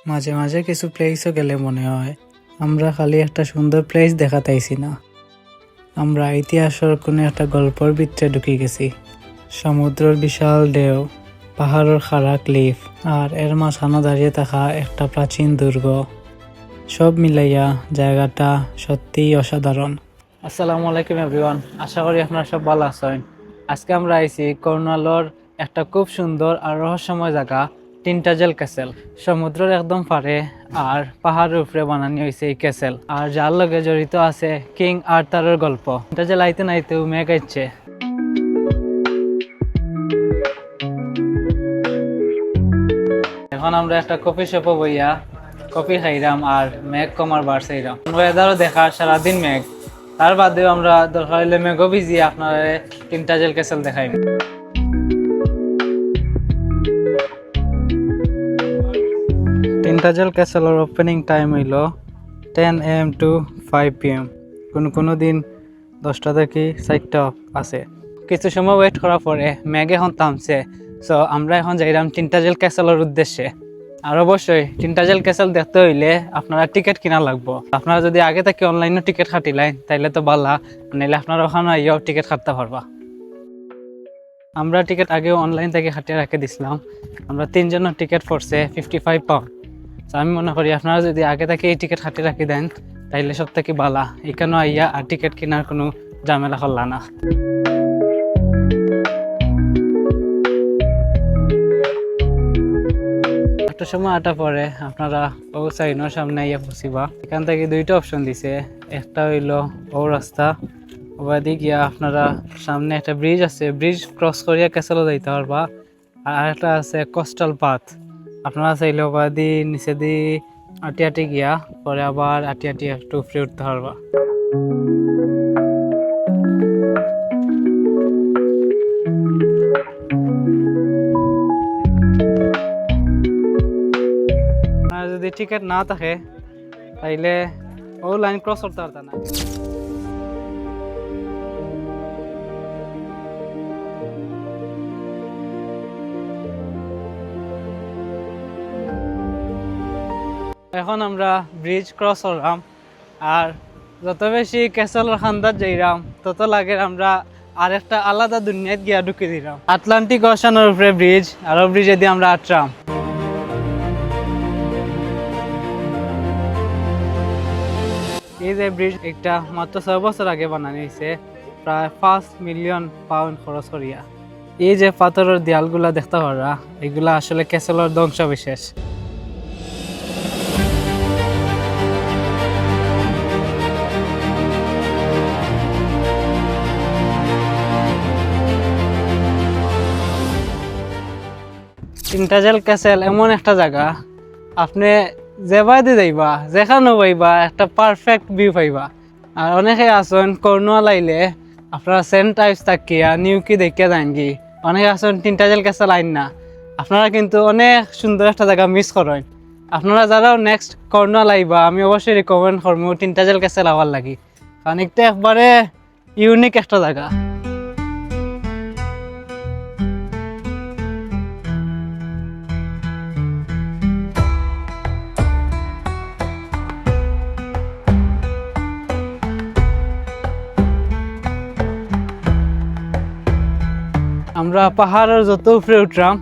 মাঝে মাঝে কিছু প্লেসও গেলে মনে হয় আমরা খালি একটা সুন্দর প্লেস দেখাতাইছি না, আমরা ইতিহাসের কোনো একটা গল্পের ভিতরে ঢুকে গেছি। সমুদ্রের বিশাল ঢেউ, পাহাড়ের খাড়া ক্লিফ, আর এর মাঝখানে দাঁড়িয়ে থাকা একটা প্রাচীন দুর্গ, সব মিলাইয়া জায়গাটা সত্যিই অসাধারণ। আসসালামু আলাইকুম এভরিওয়ান, আশা করি আপনারা সব ভালো আছেন। আজকে আমরা আইছি কর্নালর একটা খুব সুন্দর আর রহস্যময় জায়গা, টিনটাজেল ক্যাসেল। সমুদ্রের একদম পারে আর পাহাড়ের উপরে বানানো হয়েছে এই ক্যাসেল, আর যার লগে জড়িত আছে কিং আর্থারের গল্প। টিনটাজেল আইতে নাইতেও মেঘ আইছে। এখন আমরা একটা কফি শপে বইয়া কফি খাইরাম আর মেঘ কমার বার চাইরাম। ওয়েদারও দেখা সারাদিন মেঘ, তার বাদেও আমরা দরকার হলে মেঘও ভিজিয়ে আপনার টিনটাজেল ক্যাসেল দেখাইম। টিনটাজেল ক্যাসেলের ওপেনিং টাইম হইল 10 AM to 5 PM। কোনো দিন 10টা থেকে 4টা আছে। কিছু সময় ওয়েট করার পরে মেঘ এখন থামছে, সো আমরা এখন যাইলাম টিনটাজেল ক্যাসেলের উদ্দেশ্যে। আর অবশ্যই টিনটাজেল ক্যাসেল দেখতে হইলে আপনারা টিকিট কিনা লাগবো। আপনারা যদি আগে থেকে অনলাইনে টিকিট কাটিলেন তাইলে তো ভালো, নাইলে আপনারা ওখানে আইয়াও টিকিট কাটতে পারবা। আমরা টিকিট আগেও অনলাইন থেকে কাটিয়ে রেখে দিছিলাম। আমরা 3 জনের টিকিট পড়ছে 55 পাউন্ড। আমি মনে করি আপনারা যদি আগে থেকে এই টিকিট কাটিয়ে রাখি দেন তাইলে সব থেকে ভালো, এখানে আইয়া আর টিকিট কেনার কোনো ঝামেলা করলা না। একটা সময় আটা পরে আপনারা ও সাইনের সামনে আইয়া পৌঁছিবা। এখান থেকে 2টা অপশন দিছে, একটা হইলো ও রাস্তা, ওবাদি গিয়া আপনারা সামনে একটা ব্রিজ আছে, ব্রিজ ক্রস করিয়া ক্যাসেলও যাইতে পারবা। আর একটা আছে কোস্টাল পাথ, আপনারা চাইলে ওবাদি নিচে দি আটি আটি গিয়া পরে আবার আটি আটি একটু ফ্রি উঠতে পারবা। যদি টিকিট না থাকে তাইলে ও লাইন ক্রস করতে পারত না। এখন আমরা ব্রিজ ক্রস করলাম, আর যত বেশি ক্যাসেলের খান্দার যাইরাম তত লাগে আমরা আরেকটা আলাদা দুনিয়াত গিয়া ঢুকে দিলাম। আটলান্টিক ওশানের উপরে ব্রিজ, আর ব্রিজে দিয়ে আমরা আটরাম। এই যে ব্রিজ একটা মাত্র 6 বছর আগে বানানো হয়েছে, প্রায় 5 মিলিয়ন পাউন্ড খরচ করিয়া। এই যে পাথরের দেয়ালগুলা দেখতে পারা, এগুলা আসলে ক্যাসেলের ধ্বংসাবশেষ। টিনটাজেল ক্যাসেল এমন একটা জায়গা, আপনি যেবাইতে যাইবা যেখানে পাইবা একটা পারফেক্ট ভিউ পাইবা। আর অনেকে আসেন কর্নুয়াল আইলে আপনারা সেন্ট টাইপস তাকিয়া নিউকি দেখিয়া যান কি, অনেকে আসেন টিনটাজেল ক্যাসেল আইন না, আপনারা কিন্তু অনেক সুন্দর একটা জায়গা মিস করেন। আপনারা যারাও নেক্সট কর্নুয়াল আইবা আমি অবশ্যই রিকমেন্ড করবো টিনটাজেল ক্যাসেল আওয়ার লাগি, কারণ এটা একবারে ইউনিক একটা জায়গা। আমরা পাহাড়ের যত উপরে উঠলাম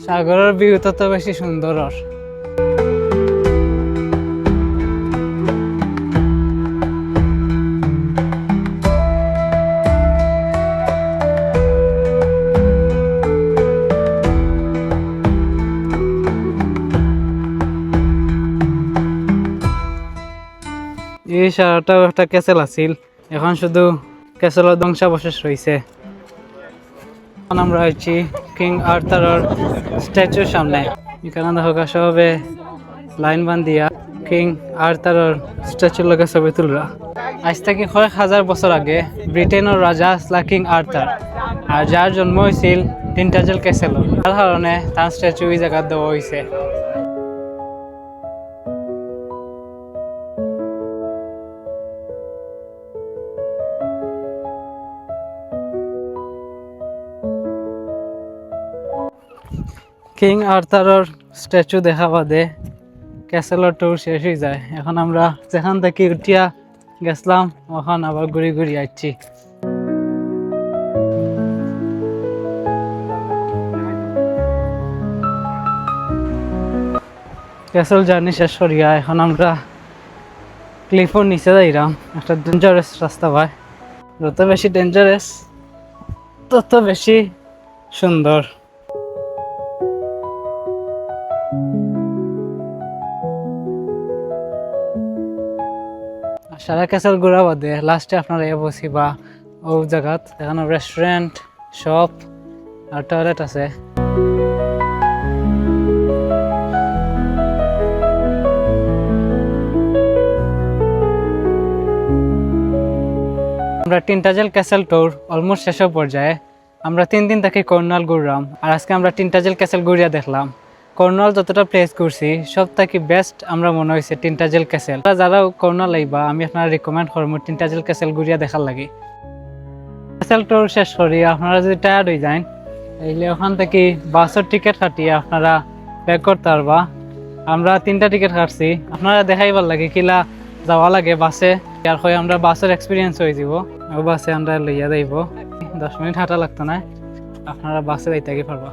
সাগরের ভিউ তত বেশি সুন্দর। এই সারাটাও একটা ক্যাসেল আছিল, এখন শুধু ক্যাসেলের ধ্বংসাবশেষ রয়েছে। আমরা আছি কিং আর্থারের স্ট্যাচুর সামনে। এখানে দেখো সবে লাইন বান্ধিয়া কিং আর্থারের স্ট্যাচুর লগে ছবি তুলরা। আজ থেকে কয়েক হাজার বছর আগে ব্রিটেনের রাজা আসলা কিং আর্থার, আর যার জন্ম হয়েছিল টিনটাজেল ক্যাসেল, তার কারণে তার স্ট্যাচু এই জায়গা দেওয়া হয়েছে। কিং আর্থারের স্ট্যাচু দেখা বাদে ক্যাসেলের ট্যুর শেষ হয়ে যায়। এখন আমরা যেখান থেকে উঠিয়া গেছিলাম ওখান আবার ঘুরে ঘুরে আসছি। ক্যাসেল জার্নি শেষ করিয়া এখন আমরা ক্লিফোর নিচে যাইলাম। একটা ডেঞ্জারাস রাস্তা ভাই, যত বেশি ডেঞ্জারাস তত বেশি সুন্দর। সারা ক্যাসেল ঘোরা বাদে লাস্টে আপনারা এ বসিবা ও জায়গাত, এখানে রেস্টুরেন্ট, শপ আর টয়লেট আছে। আমরা টিনটাজেল ক্যাসেল ট্যুর অলমোস্ট শেষের পর্যায়ে। আমরা 3 দিন থেকে কর্নাল ঘুরলাম, আর আজকে আমরা টিনটাজেল ক্যাসেল ঘুরিয়া দেখলাম। কর্নাল যতটা প্লেস ঘুরছি সব থেকে বেস্ট আমরা মনে হয়েছে টিনটাজেল ক্যাসেল। যারা কর্নাল আইবা আমি আপনারা রিকমেন্ড করবো টিনটাজেল ক্যাসেল ঘুরিয়া দেখার লাগে। ক্যাসেল ট্যুর শেষ করি আপনারা যদি টায়ার্ড হয়ে যান তাইলে ওখান থেকে বাসের টিকিট কাটিয়ে আপনারা প্যাক করতে পারবা। আমরা 3টা টিকিট কাটছি, আপনারা দেখাইবার লাগে কিলা যাওয়া লাগে বাসে। আর হয় আমরা বাসের এক্সপিরিয়েন্স হয়ে যাব, ও বাসে আমরা লইয়া যাইব। 10 মিনিট হাঁটা লাগতো না, আপনারা বাসে যাইতে পারবা।